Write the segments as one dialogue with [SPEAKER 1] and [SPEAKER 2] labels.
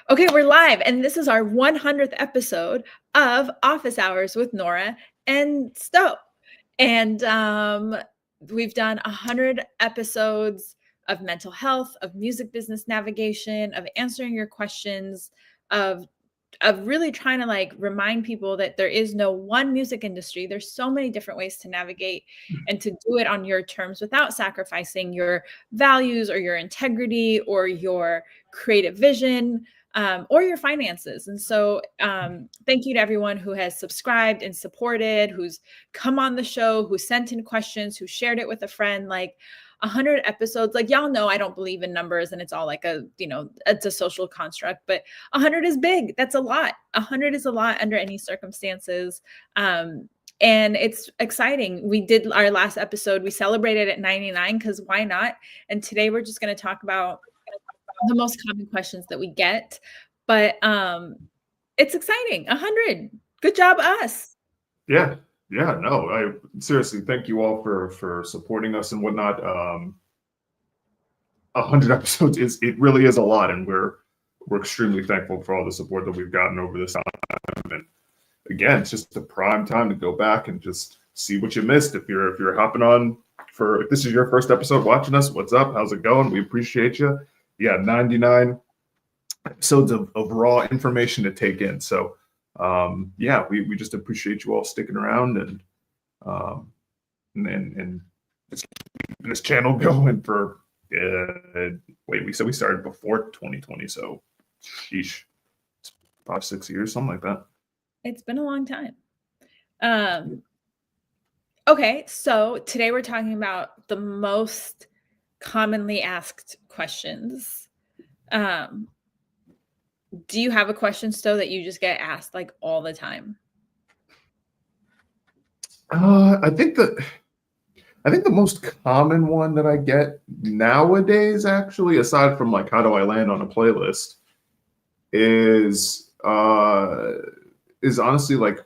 [SPEAKER 1] Okay, we're live, and this is our 100th episode of Office Hours with Nora and Sto. And we've done 100 episodes of mental health, of music business navigation, of answering your questions, of really trying to like remind people that there is no one music industry. There's so many different ways to navigate and to do it on your terms without sacrificing your values or your integrity or your creative vision. Or your finances. And so thank you to everyone who has subscribed and supported, who's come on the show, who sent in questions, who shared it with a friend. Like 100 episodes, like y'all know I don't believe in numbers and it's all like it's a social construct, but 100 is big. That's a lot. 100 is a lot under any circumstances. And it's exciting. We did our last episode. We celebrated at 99 because why not? And today we're just going to talk about the most common questions that we get, but it's exciting. 100. Good job, us.
[SPEAKER 2] No, I seriously thank you all for supporting us and whatnot. 100 episodes it really is a lot, and we're extremely thankful for all the support that we've gotten over this time. And again, it's just the prime time to go back and just see what you missed. If you're hopping on if this is your first episode watching us, what's up? How's it going? We appreciate you. Yeah, 99 episodes of raw information to take in. So, we just appreciate you all sticking around and it's keeping this channel going for, we said we started before 2020. So, sheesh, it's 5-6 years, something like that.
[SPEAKER 1] It's been a long time. Okay, so today we're talking about the most commonly asked questions. Do you have a question, Sto, that you just get asked like all the time?
[SPEAKER 2] I think the most common one that I get nowadays, actually, aside from like how do I land on a playlist, is honestly like,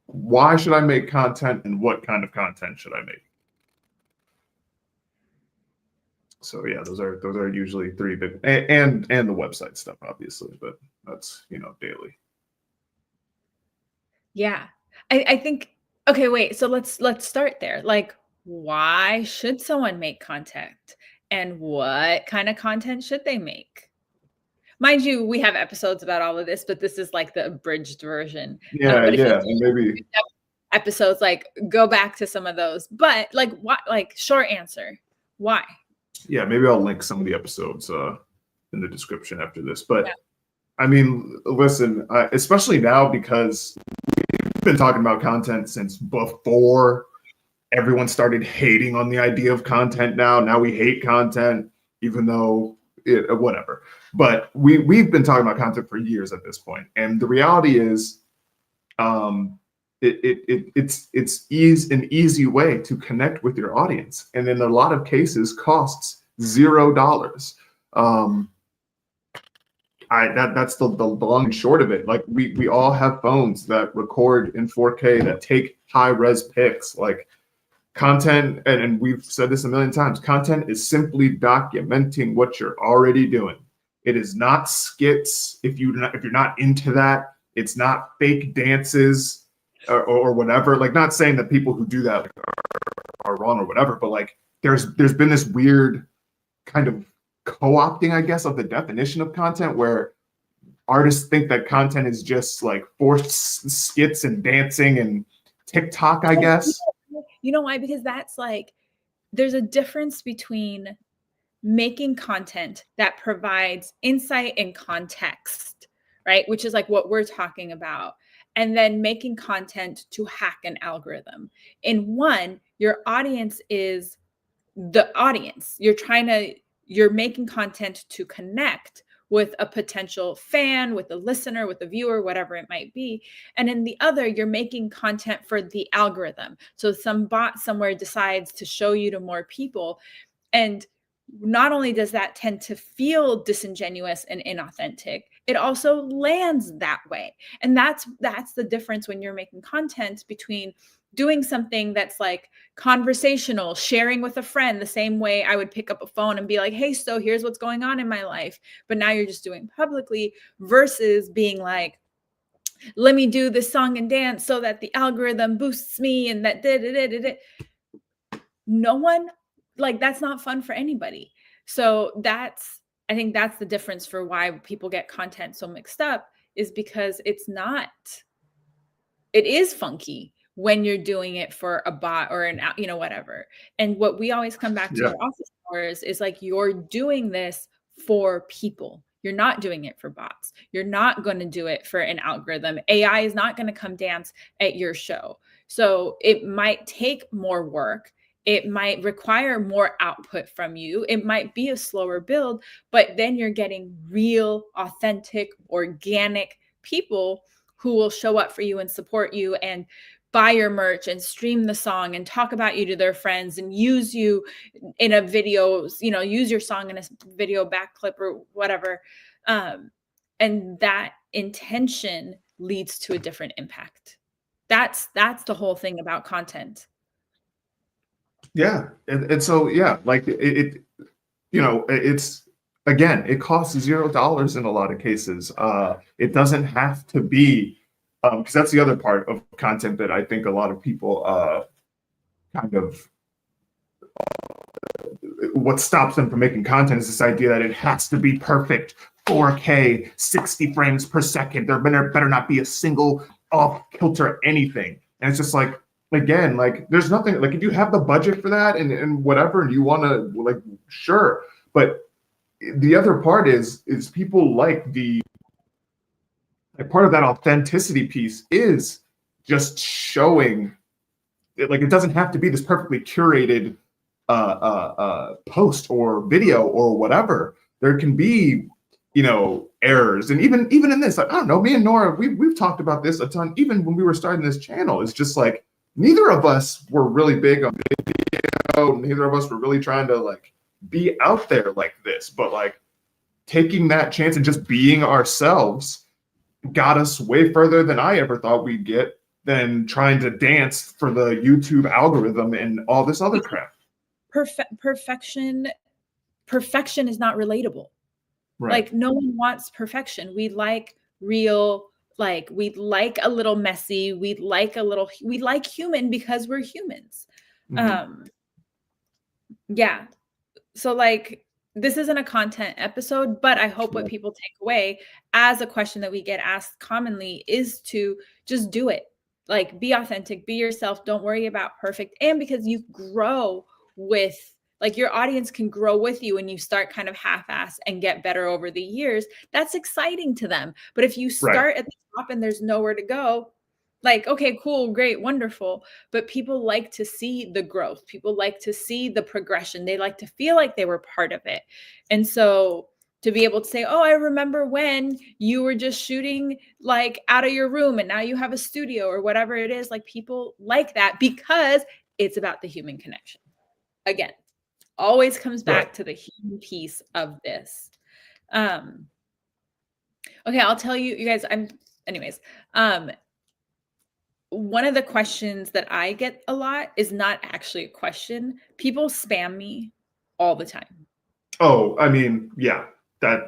[SPEAKER 2] why should I make content and what kind of content should I make? So yeah, those are usually three big, and the website stuff, obviously, but that's daily.
[SPEAKER 1] Yeah, I think. Okay, wait. So let's start there. Like, why should someone make content, and what kind of content should they make? Mind you, we have episodes about all of this, but this is like the abridged version.
[SPEAKER 2] But maybe
[SPEAKER 1] episodes, like go back to some of those. But like, what? Like, short answer, why?
[SPEAKER 2] Yeah, maybe I'll link some of the episodes in the description after this. But yeah. I mean, listen, especially now because we've been talking about content since before everyone started hating on the idea of content. Now we hate content, even though whatever. But we've been talking about content for years at this point, and the reality is, it's an easy way to connect with your audience, and in a lot of cases costs $0. That's the long and short of it. Like we all have phones that record in 4K, that take high res pics. Like content, and we've said this a million times, content is simply documenting what you're already doing. It is not skits. If you're not into that, it's not fake dances or whatever. Like, not saying that people who do that are wrong or whatever, but like there's been this weird kind of co-opting, I guess, of the definition of content, where artists think that content is just like forced skits and dancing and TikTok, I guess.
[SPEAKER 1] You know why? Because that's like, there's a difference between making content that provides insight and context, right? Which is like what we're talking about. And then making content to hack an algorithm. In one, your audience is the audience. You're making content to connect with a potential fan, with a listener, with a viewer, whatever it might be. And in the other, you're making content for the algorithm. So some bot somewhere decides to show you to more people. And not only does that tend to feel disingenuous and inauthentic, it also lands that way. And that's the difference when you're making content between doing something that's like conversational, sharing with a friend, the same way I would pick up a phone and be like, hey, so here's what's going on in my life. But now you're just doing publicly, versus being like, let me do this song and dance so that the algorithm boosts me and that no one, like, that's not fun for anybody. So I think that's the difference for why people get content so mixed up, is because it is funky when you're doing it for a bot or whatever. And what we always come back to
[SPEAKER 2] Yeah.
[SPEAKER 1] our office hours is like, you're doing this for people. You're not doing it for bots. You're not going to do it for an algorithm. AI is not going to come dance at your show. So it might take more work. It might require more output from you. It might be a slower build, but then you're getting real, authentic, organic people who will show up for you and support you and buy your merch and stream the song and talk about you to their friends and use you in a video, use your song in a video backclip or whatever. And that intention leads to a different impact. That's the whole thing about content.
[SPEAKER 2] Yeah. And so, yeah, like it's, again, it costs $0 in a lot of cases. It doesn't have to be, because that's the other part of content that I think a lot of people kind of, what stops them from making content is this idea that it has to be perfect, 4K, 60 frames per second. There better not be a single off kilter anything. And it's just like, again, like, there's nothing, like, if you have the budget for that and whatever, and you want to, like, sure. But the other part is people like part of that authenticity piece is just showing it. Like, it doesn't have to be this perfectly curated post or video or whatever. There can be, errors. And even in this, like, I don't know, me and Nora, we've talked about this a ton, even when we were starting this channel. It's just like, neither of us were really big on video. Neither of us were really trying to, like, be out there like this, but, like, taking that chance and just being ourselves got us way further than I ever thought we'd get, than trying to dance for the YouTube algorithm and all this other crap.
[SPEAKER 1] Perfection is not relatable. Right. Like, no one wants perfection. We like real, like, we like a little messy. We like human because we're humans. Mm-hmm. Yeah. So, like, this isn't a content episode, but I hope what people take away as a question that we get asked commonly is to just do it. Like, be authentic, be yourself. Don't worry about perfect. And because you grow with, like, your audience can grow with you, and you start kind of half-ass and get better over the years, that's exciting to them. But if you start at the top and there's nowhere to go, like, okay, cool, great, wonderful. But people like to see the growth. People like to see the progression. They like to feel like they were part of it. And so to be able to say, oh, I remember when you were just shooting, like, out of your room and now you have a studio or whatever it is, like, people like that because it's about the human connection. Again, always comes back to the human piece of this. Okay, I'll tell you guys, one of the questions that I get a lot is not actually a question. People spam me all the time.
[SPEAKER 2] Oh, I mean, yeah, that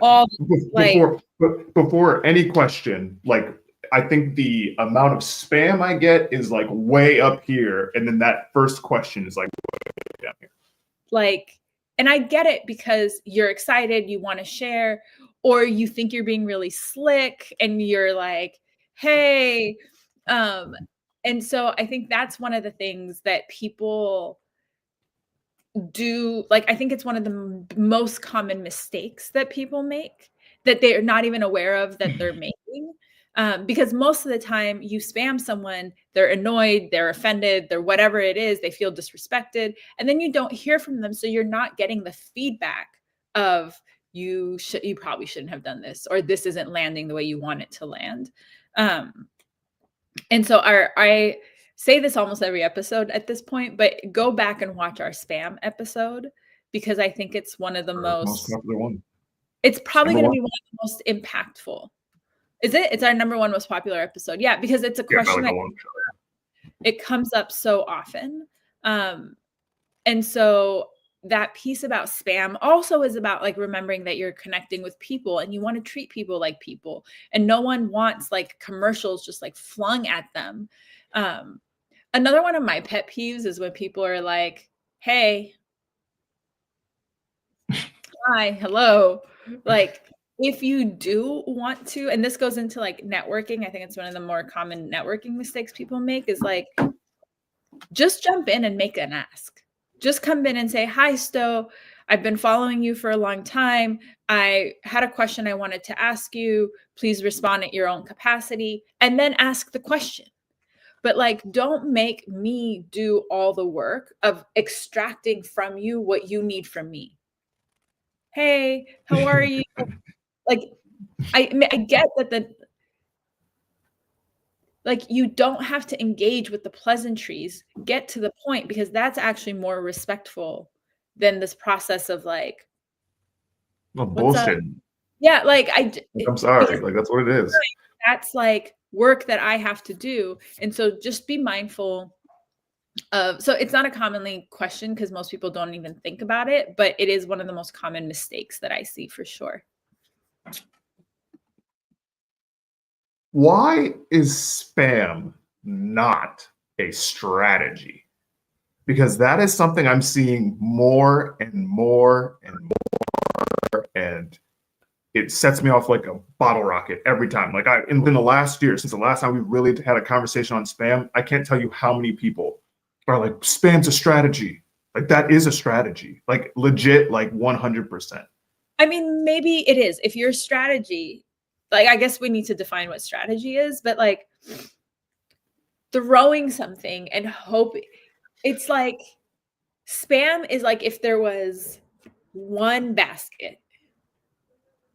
[SPEAKER 2] before any question, like, I think the amount of spam I get is, like, way up here, and then that first question is, like, way down here.
[SPEAKER 1] Like, and I get it, because you're excited, you want to share, or you think you're being really slick and you're like, hey, and so I think that's one of the things that people do. Like, I think it's one of the most common mistakes that people make, that they're not even aware of that they're making. Because most of the time you spam someone, they're annoyed, they're offended, they're whatever it is, they feel disrespected, and then you don't hear from them. So you're not getting the feedback of, you probably shouldn't have done this, or this isn't landing the way you want it to land. And so I say this almost every episode at this point, but go back and watch our spam episode, because I think it's one of the
[SPEAKER 2] Most popular one.
[SPEAKER 1] it's probably
[SPEAKER 2] Number
[SPEAKER 1] going to be
[SPEAKER 2] one.
[SPEAKER 1] one of the most impactful. Is it? It's our number one most popular episode. Yeah, because it's a
[SPEAKER 2] Yeah, by
[SPEAKER 1] question
[SPEAKER 2] like
[SPEAKER 1] that
[SPEAKER 2] a long shot.
[SPEAKER 1] it comes up so often. And so that piece about spam also is about like remembering that you're connecting with people and you want to treat people like people, and no one wants like commercials just like flung at them. Another one of my pet peeves is when people are like, hey, hi, hello. Like, if you do want to, and this goes into like networking, I think it's one of the more common networking mistakes people make is like, just jump in and make an ask. Just come in and say, hi, Sto. I've been following you for a long time. I had a question I wanted to ask you. Please respond at your own capacity, and then ask the question. But like, don't make me do all the work of extracting from you what you need from me. Hey, how are you? Like, I get that like, you don't have to engage with the pleasantries. Get to the point, because that's actually more respectful than this process of like,
[SPEAKER 2] No
[SPEAKER 1] "What's up?"
[SPEAKER 2] bullshit.
[SPEAKER 1] Yeah, like,
[SPEAKER 2] Like, I'm
[SPEAKER 1] because
[SPEAKER 2] sorry. Like, that's what it is.
[SPEAKER 1] that's, like, work that I have to do, and so just be mindful of, so it's not a commonly question because most people don't even think about it, but it is one of the most common mistakes that I see for sure.
[SPEAKER 2] Why is spam not a strategy? Because that is something I'm seeing more and more and more, and it sets me off like a bottle rocket every time. Like in the last year, since the last time we really had a conversation on spam, I can't tell you how many people are like, spam's a strategy. Like, that is a strategy. Like, legit, like 100%.
[SPEAKER 1] I mean, maybe it is. If your strategy, like, I guess we need to define what strategy is, but like throwing something and hope, it's like spam is like if there was one basket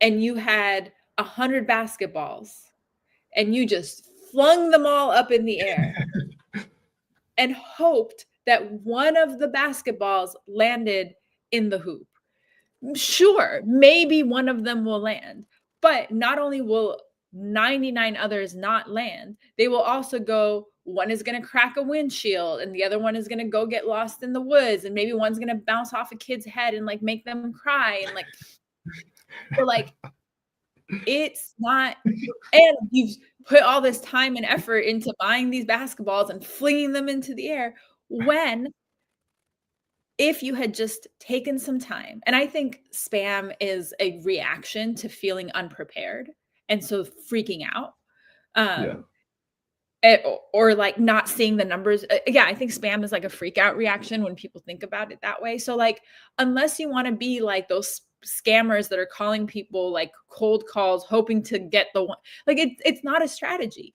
[SPEAKER 1] and you had 100 basketballs and you just flung them all up in the air and hoped that one of the basketballs landed in the hoop. Sure, maybe one of them will land, but not only will 99 others not land, they will also go, one is going to crack a windshield and the other one is going to go get lost in the woods, and maybe one's going to bounce off a kid's head and like make them cry, and like, so like, it's not, and you've put all this time and effort into buying these basketballs and flinging them into the air, when if you had just taken some time, and I think spam is a reaction to feeling unprepared and so freaking out,
[SPEAKER 2] Yeah.
[SPEAKER 1] or like not seeing the numbers. Yeah, I think spam is like a freak out reaction when people think about it that way. So like, unless you want to be like those scammers that are calling people like cold calls hoping to get the one, like it's not a strategy.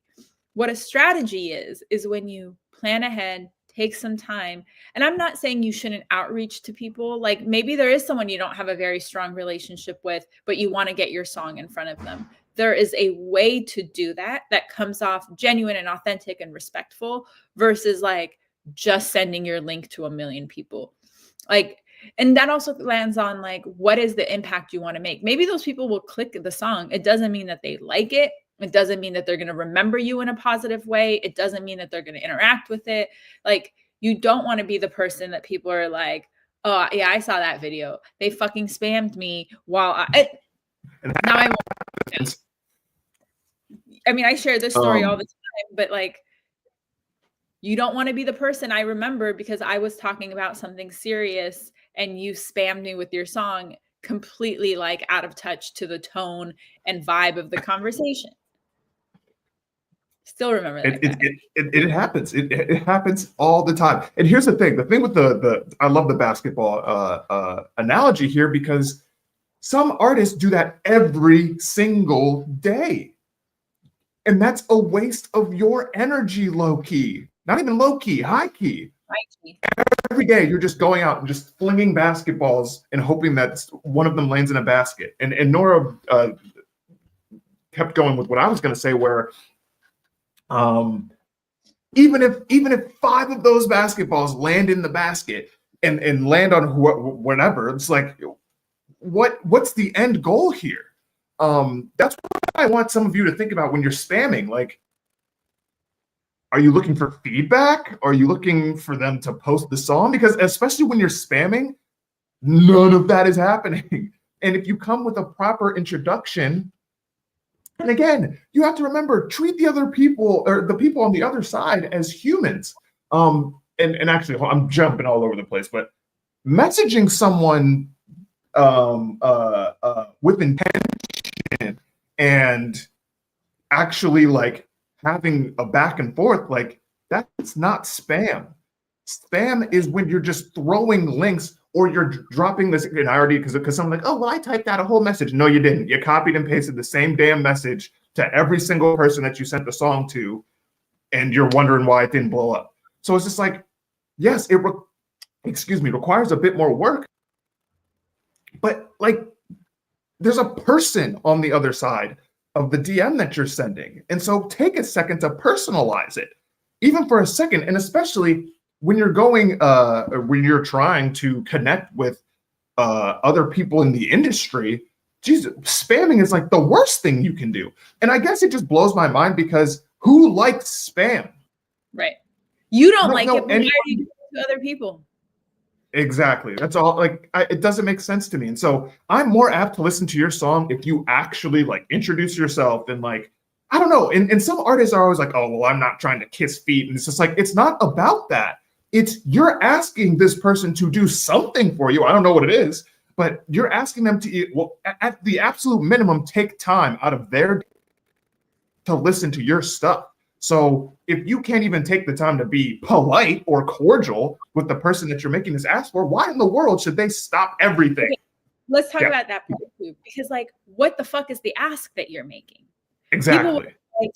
[SPEAKER 1] What a strategy is when you plan ahead, take some time. And I'm not saying you shouldn't outreach to people. Like, maybe there is someone you don't have a very strong relationship with, but you want to get your song in front of them. There is a way to do that that comes off genuine and authentic and respectful, versus like just sending your link to a million people. Like, and that also lands on like, what is the impact you want to make? Maybe those people will click the song. It doesn't mean that they like it. It doesn't mean that they're going to remember you in a positive way. It doesn't mean that they're going to interact with it. Like, you don't want to be the person that people are like, oh yeah, I saw that video. They fucking spammed me while now I won't. I mean, I share this story all the time, but like, you don't want to be the person I remember because I was talking about something serious and you spammed me with your song, completely like out of touch to the tone and vibe of the conversation. Still remember that guy.
[SPEAKER 2] It happens. It happens all the time. And here's the thing with the I love the basketball analogy here, because some artists do that every single day. And that's a waste of your energy, low key. Not even low key, high key. Every day you're just going out and just flinging basketballs and hoping that one of them lands in a basket. And Nora kept going with what I was going to say, where even if 5 of those basketballs land in the basket, and land on whatever. It's like, what's the end goal here? That's what I want some of you to think about when you're spamming. Like, are you looking for feedback? Are you looking for them to post the song? Because especially when you're spamming, none of that is happening. And if you come with a proper introduction, and again, you have to remember, treat the other people or the people on the other side as humans. And actually, I'm jumping all over the place, but messaging someone with intention and actually like having a back and forth, like that's not spam. Spam is when you're just throwing links or you're dropping this, and I already, because someone's like, oh, well, I typed out a whole message. No, you didn't. You copied and pasted the same damn message to every single person that you sent the song to, and you're wondering why it didn't blow up. So it's just like, yes, it requires a bit more work, but like there's a person on the other side of the DM that you're sending. And so take a second to personalize it, even for a second. And especially when you're when you're trying to connect with other people in the industry, Jesus, spamming is like the worst thing you can do. And I guess it just blows my mind because who likes spam?
[SPEAKER 1] Right. You don't like it, but why are you doing it to other people?
[SPEAKER 2] Exactly. That's all. Like, it doesn't make sense to me. And so I'm more apt to listen to your song if you actually like introduce yourself and like, I don't know. And some artists are always like, oh, well, I'm not trying to kiss feet. And it's just like, it's not about that. It's you're asking this person to do something for you. I don't know what it is, but you're asking them to, well, at the absolute minimum, take time out of their day to listen to your stuff. So if you can't even take the time to be polite or cordial with the person that you're making this ask for, why in the world should they stop everything?
[SPEAKER 1] Okay. Let's talk about that part too, because like, what the fuck is the ask that you're making?
[SPEAKER 2] Exactly.
[SPEAKER 1] People, like,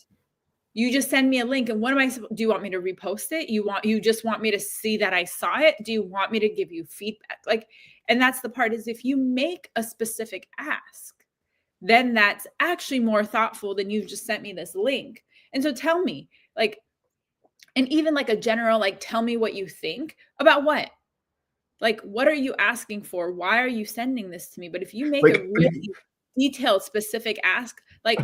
[SPEAKER 1] you just send me a link, and what am I? Do you want me to repost it? You just want me to see that I saw it? Do you want me to give you feedback? Like, and that's the part, is if you make a specific ask, then that's actually more thoughtful than you just sent me this link. And so tell me, like, and even like a general, like, tell me what you think about what? Like, what are you asking for? Why are you sending this to me? But if you make a really detailed, specific ask, like,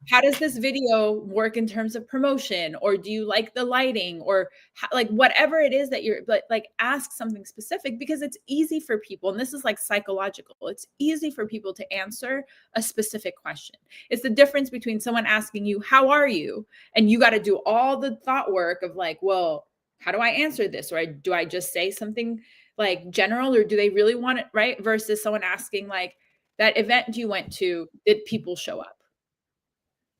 [SPEAKER 1] how does this video work in terms of promotion? Or do you like the lighting? Or like whatever it is that you're like, ask something specific, because it's easy for people. And this is like psychological. It's easy for people to answer a specific question. It's the difference between someone asking you, how are you? And you got to do all the thought work of like, well, how do I answer this? Or do I just say something like general, or do they really want it? Right. Versus someone asking like, that event you went to, did people show up?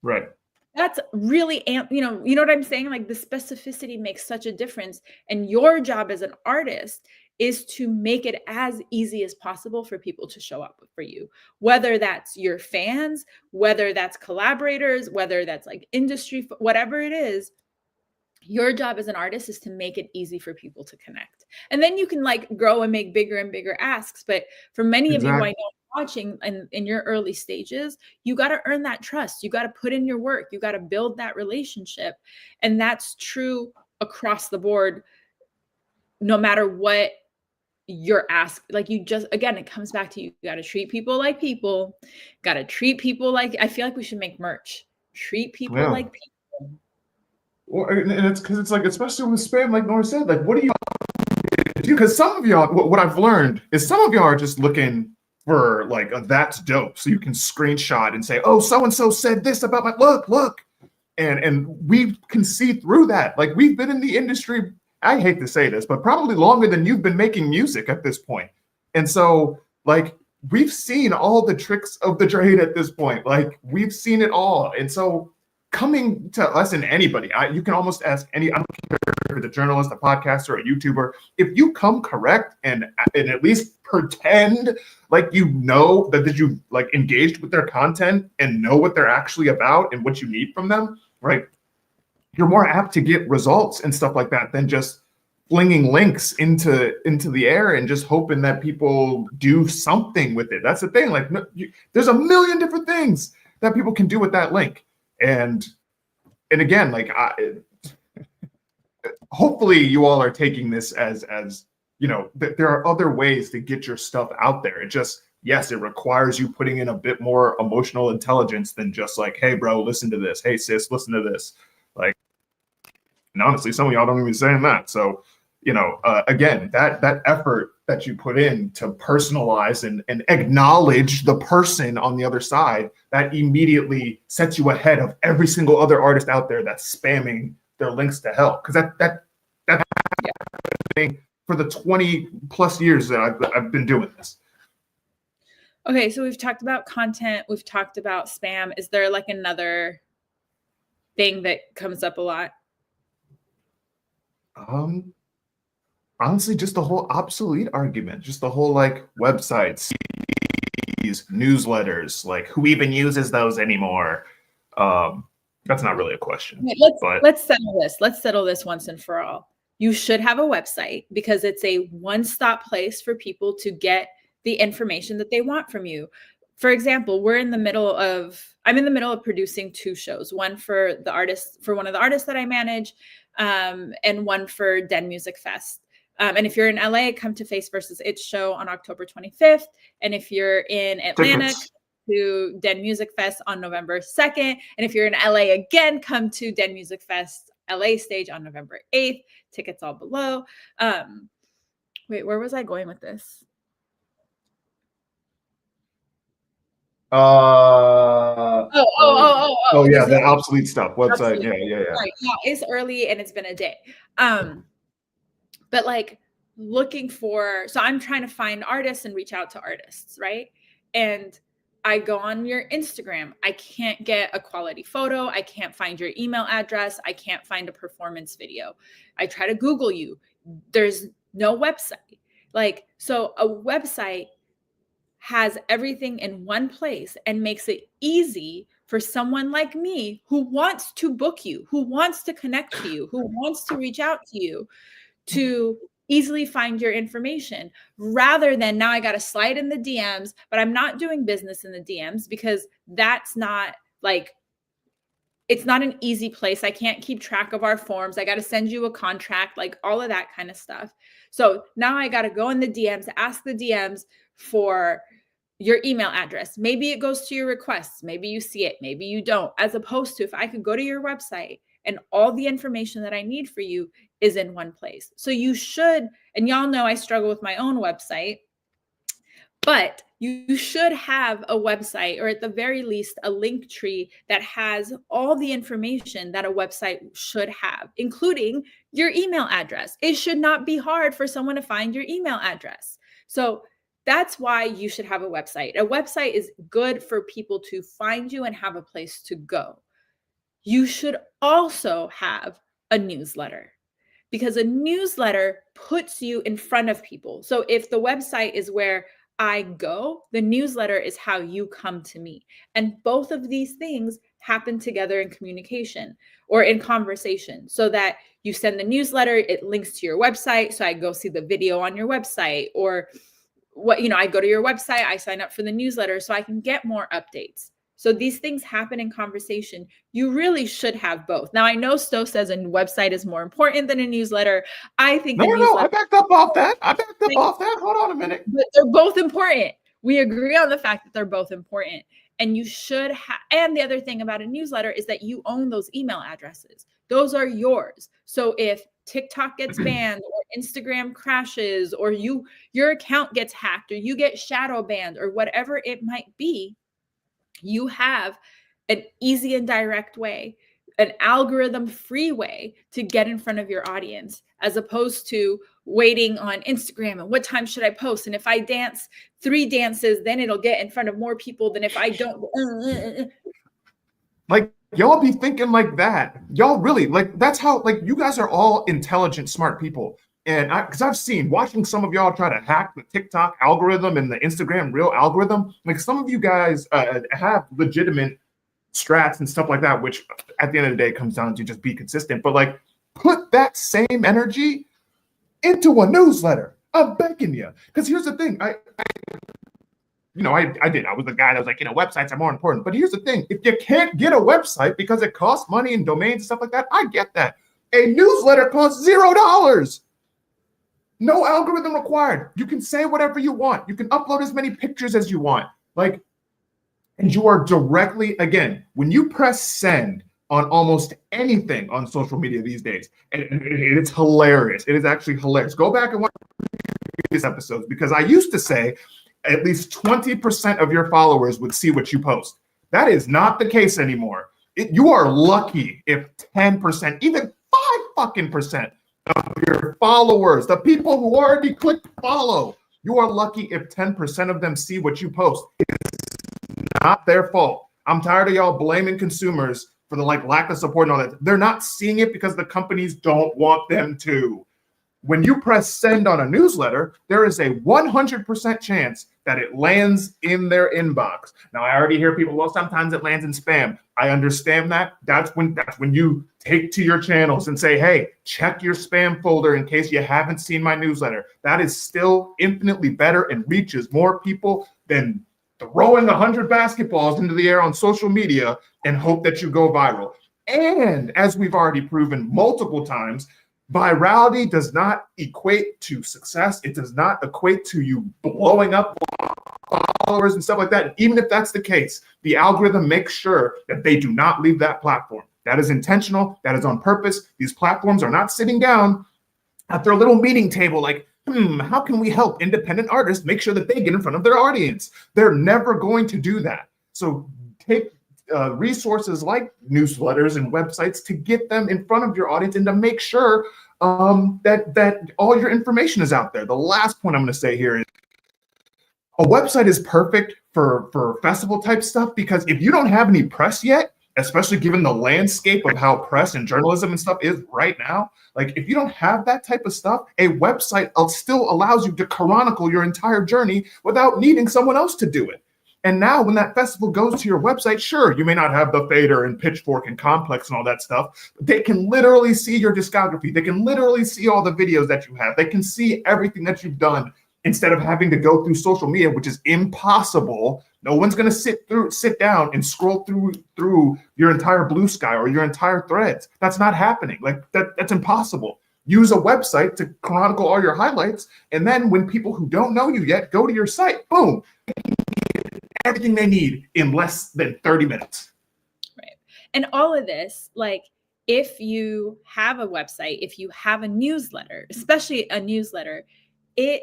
[SPEAKER 2] Right.
[SPEAKER 1] That's really, you know what I'm saying? Like, the specificity makes such a difference. And your job as an artist is to make it as easy as possible for people to show up for you, whether that's your fans, whether that's collaborators, whether that's like industry, whatever it is. Your job as an artist is to make it easy for people to connect. And then you can like grow and make bigger and bigger asks. But for many of you who I know watching in your early stages, you got to earn that trust. You got to put in your work. You got to build that relationship. And that's true across the board, no matter what you're asked. Like, you just, again, it comes back to you got to treat people like people, got to treat people like, I feel like we should make merch. Treat people like people.
[SPEAKER 2] Well, and it's because it's like, especially with spam, like Nora said, like, what do you do? Because some of y'all, what I've learned is some of y'all are just looking for like that's dope, so you can screenshot and say, oh, so and so said this about my look, and we can see through that. Like, we've been in the industry, I hate to say this, but probably longer than you've been making music at this point, and so like we've seen all the tricks of the trade at this point. Like, we've seen it all, and so coming to us and anybody, you can almost ask any, I don't care if it's a journalist, a podcaster, a YouTuber, if you come correct and at least pretend like you know that you've like engaged with their content and know what they're actually about and what you need from them, right? You're more apt to get results and stuff like that than just flinging links into the air and just hoping that people do something with it. That's the thing. Like, there's a million different things that people can do with that link. And again, like, hopefully you all are taking this as there are other ways to get your stuff out there. It just, yes, it requires you putting in a bit more emotional intelligence than just like, hey, bro, listen to this. Hey, sis, listen to this. Like, and honestly, some of y'all don't even saying that. So, again, that effort that you put in to personalize and acknowledge the person on the other side, that immediately sets you ahead of every single other artist out there that's spamming their links to hell. Because that's happening for the 20 plus years that I've been doing this.
[SPEAKER 1] Okay, so we've talked about content, we've talked about spam. Is there like another thing that comes up a lot?
[SPEAKER 2] Honestly, just the whole obsolete argument, just the whole like websites, newsletters, like who even uses those anymore? That's not really a question.
[SPEAKER 1] Let's settle this. Let's settle this once and for all. You should have a website because it's a one-stop place for people to get the information that they want from you. For example, I'm in the middle of producing 2 shows, one for one of the artists that I manage, and one for Den Music Fest. And if you're in LA, come to Face versus It show on October 25th. And if you're in Atlanta, to Den Music Fest on November 2nd. And if you're in LA again, come to Den Music Fest LA stage on November 8th. Tickets all below. Wait, where was I going with this?
[SPEAKER 2] Oh yeah, the obsolete stuff. Website. Obsolete. Yeah.
[SPEAKER 1] Right. Yeah, it's early and it's been a day. But like so I'm trying to find artists and reach out to artists, right? And I go on your Instagram. I can't get a quality photo. I can't find your email address. I can't find a performance video. I try to Google you. There's no website. So a website has everything in one place and makes it easy for someone like me who wants to book you, who wants to connect to you, who wants to reach out to you, to easily find your information, rather than now I got to slide in the DMs, but I'm not doing business in the DMs because that's not it's not an easy place. I can't keep track of our forms. I got to send you a contract, like all of that kind of stuff. So now I got to go in the DMs, ask the DMs for your email address. Maybe it goes to your requests. Maybe you see it. Maybe you don't. As opposed to if I could go to your website and all the information that I need for you is in one place. So you should, and y'all know I struggle with my own website, but you should have a website, or at the very least a link tree that has all the information that a website should have, including your email address. It should not be hard for someone to find your email address. So that's why you should have a website. A website is good for people to find you and have a place to go. You should also have a newsletter, because a newsletter puts you in front of people. So if the website is where I go, the newsletter is how you come to me. And both of these things happen together in communication or in conversation, so that you send the newsletter, it links to your website. So I go see the video on your website, or I go to your website, I sign up for the newsletter so I can get more updates. So these things happen in conversation. You really should have both. Now, I know Sto says a website is more important than a newsletter. I think
[SPEAKER 2] no, I backed up off that. Hold on a minute.
[SPEAKER 1] But they're both important. We agree on the fact that they're both important. And you should have, and the other thing about a newsletter is that you own those email addresses. Those are yours. So if TikTok gets banned or Instagram crashes or your account gets hacked or you get shadow banned or whatever it might be, you have an easy and direct way, an algorithm-free way to get in front of your audience, as opposed to waiting on Instagram and what time should I post? And if I dance 3 dances, then it'll get in front of more people than if I don't.
[SPEAKER 2] Like, y'all be thinking like that. Y'all really, that's how, you guys are all intelligent, smart people. And because I've seen, watching some of y'all try to hack the TikTok algorithm and the Instagram Reel algorithm, some of you guys have legitimate strats and stuff like that, which at the end of the day comes down to just be consistent. But put that same energy into a newsletter. I'm begging you. Because here's the thing. I did. I was the guy that was like, websites are more important. But here's the thing. If you can't get a website because it costs money and domains and stuff like that, I get that. A newsletter costs $0. No algorithm required. You can say whatever you want. You can upload as many pictures as you want. Like, and you are directly, again, when you press send on almost anything on social media these days, and it's hilarious. It is actually hilarious. Go back and watch previous episodes, because I used to say at least 20% of your followers would see what you post. That is not the case anymore. You are lucky if 10%, even 5% of your followers, the people who already clicked follow, you are lucky if 10% of them see what you post. It's not their fault. I'm tired of y'all blaming consumers for the lack of support and all that. They're not seeing it because the companies don't want them to. When you press send on a newsletter, there is a 100% chance that it lands in their inbox. Now, I already hear people, well, sometimes it lands in spam. I understand that. That's when you take to your channels and say, hey, check your spam folder in case you haven't seen my newsletter. That is still infinitely better and reaches more people than throwing 100 basketballs into the air on social media and hope that you go viral. And as we've already proven multiple times, virality does not equate to success. It does not equate to you blowing up followers and stuff like that. Even if that's the case, the algorithm makes sure that they do not leave that platform. That is intentional. That is on purpose. These platforms are not sitting down at their little meeting table like, how can we help independent artists make sure that they get in front of their audience? They're never going to do that. So take resources like newsletters and websites to get them in front of your audience and to make sure that all your information is out there. The last point I'm going to say here is a website is perfect for festival type stuff, because if you don't have any press yet, especially given the landscape of how press and journalism and stuff is right now, like if you don't have that type of stuff, a website still allows you to chronicle your entire journey without needing someone else to do it. And now when that festival goes to your website, sure, you may not have the Fader and Pitchfork and Complex and all that stuff, but they can literally see your discography. They can literally see all the videos that you have. They can see everything that you've done instead of having to go through social media, which is impossible. No one's going to sit down and scroll through your entire Blue Sky or your entire threads. That's not happening. Like that's impossible. Use a website to chronicle all your highlights. And then when people who don't know you yet go to your site, boom, everything they need in less than 30 minutes.
[SPEAKER 1] Right. And all of this, like, if you have a website, if you have a newsletter, especially a newsletter, it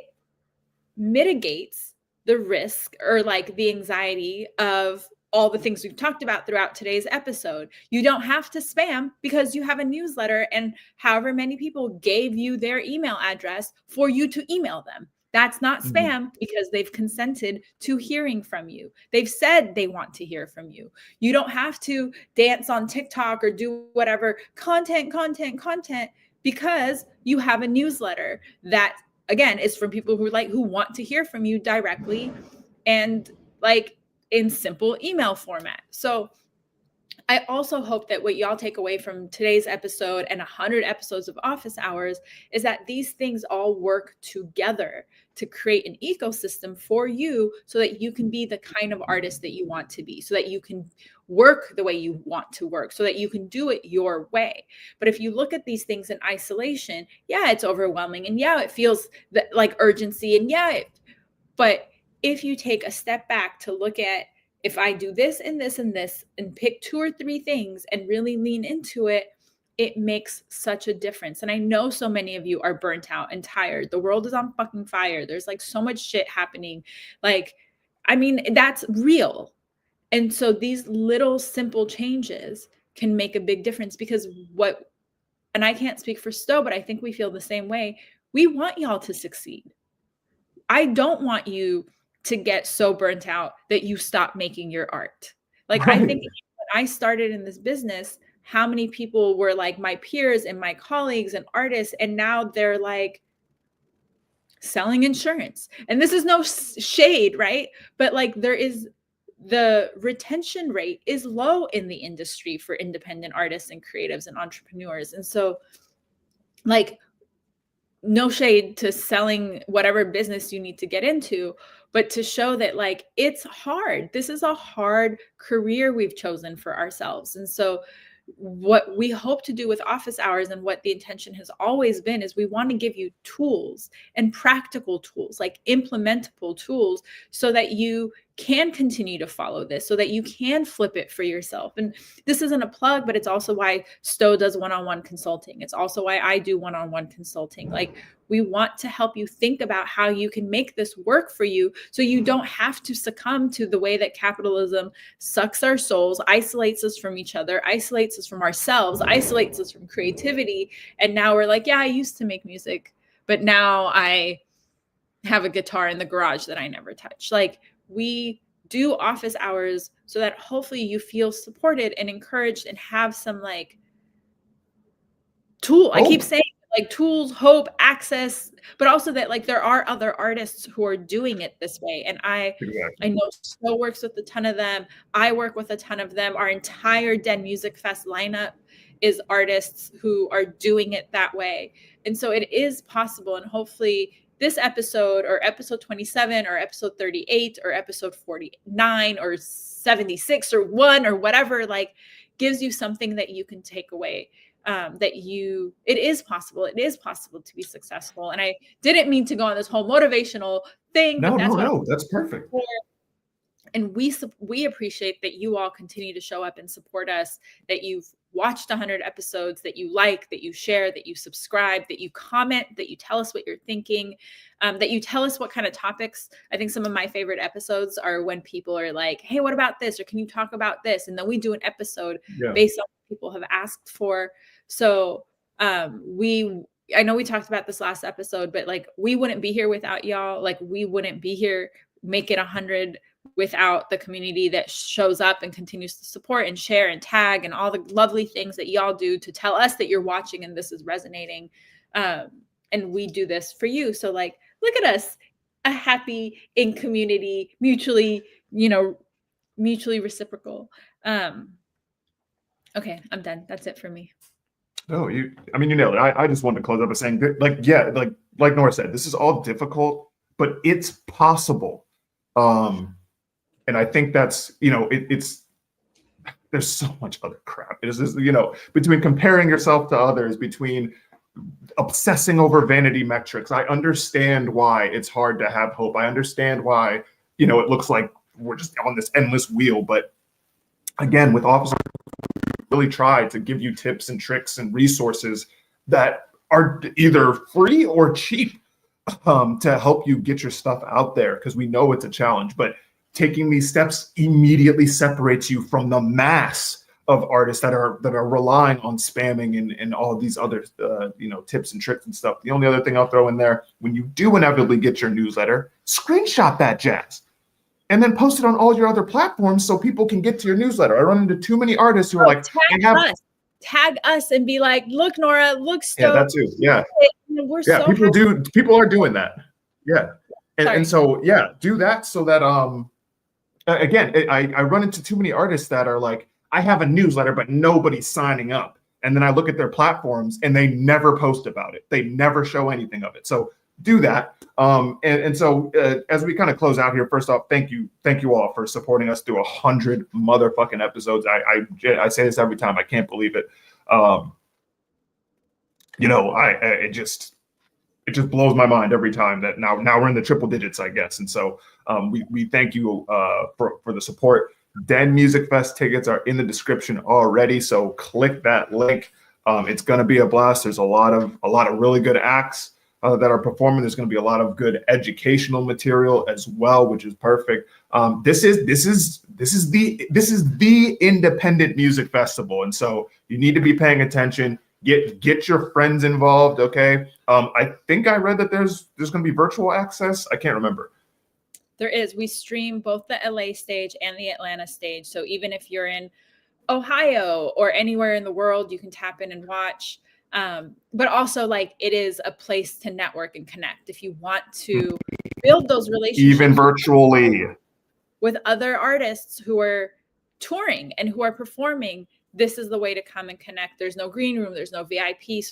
[SPEAKER 1] mitigates the risk or like the anxiety of all the things we've talked about throughout today's episode. You don't have to spam because you have a newsletter and however many people gave you their email address for you to email them. That's not spam because they've consented to hearing from you. They've said they want to hear from you. You don't have to dance on TikTok or do whatever content because you have a newsletter that, again, is from people who want to hear from you directly and like in simple email format. So I also hope that what y'all take away from today's episode and 100 episodes of Office Hours is that these things all work together to create an ecosystem for you so that you can be the kind of artist that you want to be, so that you can work the way you want to work, so that you can do it your way. But if you look at these things in isolation, yeah, it's overwhelming. And yeah, it feels like urgency. And yeah, but if you take a step back to look at, if I do this and this and this and pick 2 or 3 things and really lean into it, it makes such a difference. And I know so many of you are burnt out and tired. The world is on fucking fire. There's like so much shit happening. Like, I mean, that's real. And so these little simple changes can make a big difference because and I can't speak for Sto, but I think we feel the same way. We want y'all to succeed. I don't want you to get so burnt out that you stop making your art. Like, right. I think when I started in this business, how many people were like my peers and my colleagues and artists, and now they're like selling insurance. And this is no shade, right? But like the retention rate is low in the industry for independent artists and creatives and entrepreneurs. And so like, no shade to selling whatever business you need to get into, but to show that like it's hard. This is a hard career we've chosen for ourselves. And so what we hope to do with office hours and what the intention has always been is we want to give you tools and practical tools, like implementable tools, so that you can continue to follow this, so that you can flip it for yourself. And this isn't a plug, but it's also why Sto does one-on-one consulting. It's also why I do one-on-one consulting. Like, we want to help you think about how you can make this work for you, so you don't have to succumb to the way that capitalism sucks our souls, isolates us from each other, isolates us from ourselves, isolates us from creativity. And now we're like, yeah, I used to make music, but now I have a guitar in the garage that I never touch. Like, we do office hours so that hopefully you feel supported and encouraged and have some like tool. I keep saying like tools, hope, access, but also that like there are other artists who are doing it this way. And I know Sto works with a ton of them. I work with a ton of them. Our entire Den Music Fest lineup is artists who are doing it that way. And so it is possible. And hopefully this episode, or episode 27 or episode 38 or episode 49 or 76 or 1 or whatever, like, gives you something that you can take away. It is possible to be successful. And I didn't mean to go on this whole motivational thing.
[SPEAKER 2] No, that's perfect.
[SPEAKER 1] And we appreciate that you all continue to show up and support us, that you've watched 100 episodes, that you like, that you share, that you subscribe, that you comment, that you tell us what you're thinking, that you tell us what kind of topics. I think some of my favorite episodes are when people are like, hey, what about this? Or can you talk about this? And then we do an episode based on what people have asked for. So I know we talked about this last episode, but like, we wouldn't be here without y'all. Like, we wouldn't be here, make it 100 without the community that shows up and continues to support and share and tag and all the lovely things that y'all do to tell us that you're watching and this is resonating. And we do this for you. So like, look at us, a happy in community, mutually reciprocal. Okay, I'm done. That's it for me.
[SPEAKER 2] No, you nailed it. I just wanted to close up by saying that, like Nora said, this is all difficult, but it's possible. And I think that's, it's, there's so much other crap. It is just, between comparing yourself to others, between obsessing over vanity metrics. I understand why it's hard to have hope. I understand why, it looks like we're just on this endless wheel. But again, with officers, really try to give you tips and tricks and resources that are either free or cheap to help you get your stuff out there, because we know it's a challenge. But taking these steps immediately separates you from the mass of artists that are relying on spamming and all of these other tips and tricks and stuff. The only other thing I'll throw in there, when you do inevitably get your newsletter, screenshot that jazz and then post it on all your other platforms so people can get to your newsletter. I run into too many artists who are like,
[SPEAKER 1] tag us and be like, look, Nora, look, Sto.
[SPEAKER 2] Yeah, that too. Yeah.
[SPEAKER 1] We're so
[SPEAKER 2] people are doing that. Yeah. And so, yeah, do that so that, again, I run into too many artists that are like, I have a newsletter, but nobody's signing up. And then I look at their platforms and they never post about it. They never show anything of it. So do that. So as we kind of close out here, first off, thank you all for supporting us through 100 motherfucking episodes. I say this every time. I can't believe it. It just blows my mind every time that now we're in the triple digits, I guess. And so we thank you for the support. Den Music Fest tickets are in the description already, so click that link. It's going to be a blast. There's a lot of really good acts that are performing. There's going to be a lot of good educational material as well, which is perfect. This is the independent music festival, and so you need to be paying attention. Get your friends involved, okay? I think I read that there's going to be virtual access. I can't remember.
[SPEAKER 1] There is. We stream both the LA stage and the Atlanta stage. So even if you're in Ohio or anywhere in the world, you can tap in and watch. But also, like, it is a place to network and connect. If you want to build those relationships,
[SPEAKER 2] even virtually,
[SPEAKER 1] with other artists who are touring and who are performing, this is the way to come and connect. There's no green room, there's no VIP.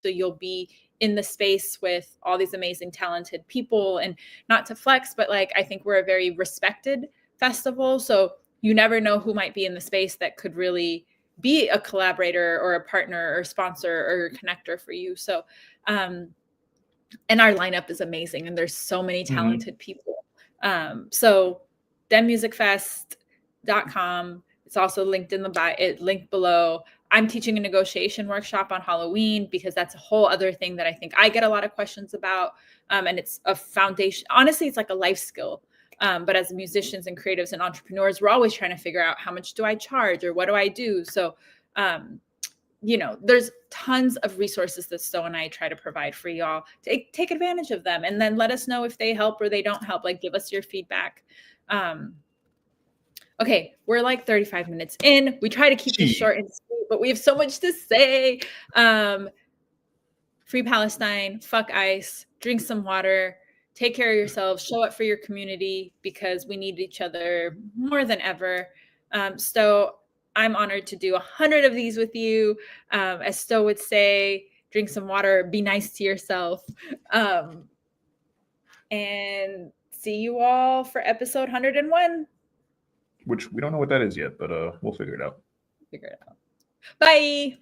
[SPEAKER 1] So you'll be in the space with all these amazing, talented people. And not to flex, but like, I think we're a very respected festival. So you never know who might be in the space that could really be a collaborator or a partner or sponsor or connector for you. So, and our lineup is amazing, and there's so many talented people. So demmusicfest.com. It's also linked in the bio, linked below. I'm teaching a negotiation workshop on Halloween because that's a whole other thing that I think I get a lot of questions about. And it's a foundation. Honestly, it's like a life skill. But as musicians and creatives and entrepreneurs, we're always trying to figure out how much do I charge or what do I do? So, there's tons of resources that Sto and I try to provide for y'all. Take advantage of them, and then let us know if they help or they don't help. Like, give us your feedback. Okay, we're like 35 minutes in. We try to keep this short and sweet, but we have so much to say. Free Palestine, fuck ICE, drink some water, take care of yourselves, show up for your community because we need each other more than ever. Sto, I'm honored to do 100 of these with you. As Sto would say, drink some water, be nice to yourself. And see you all for episode 101.
[SPEAKER 2] Which we don't know what that is yet, but we'll figure it out.
[SPEAKER 1] Bye.